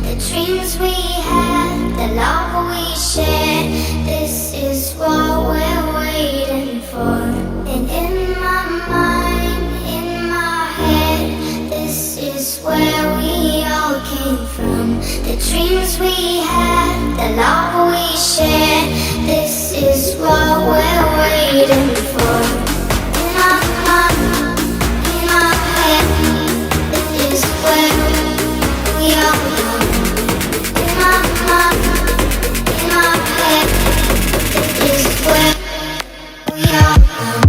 the dreams we had, the love we shared. This is what we're waiting for. And in my mind, in my head, this is where we all came from. The dreams we had, the love we shared. This is what we're waiting for. In my mind, in my head, this is where we all come. In my mind, in my head, this is where we all come.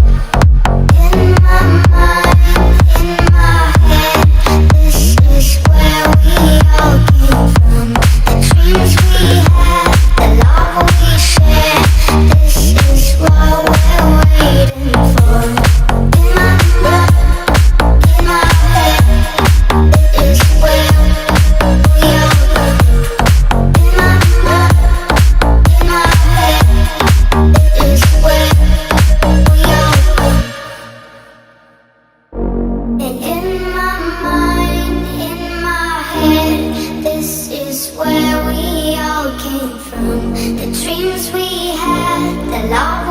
In my mind, in my head, this is where we all came from. The dreams we had, the love we shared. This is what we're waiting for. In my mind, in my head, this is where we all come. In my mind, in my head, this is where we all come. And in my mind, in my head, this is where we all came from. The dreams we had, the love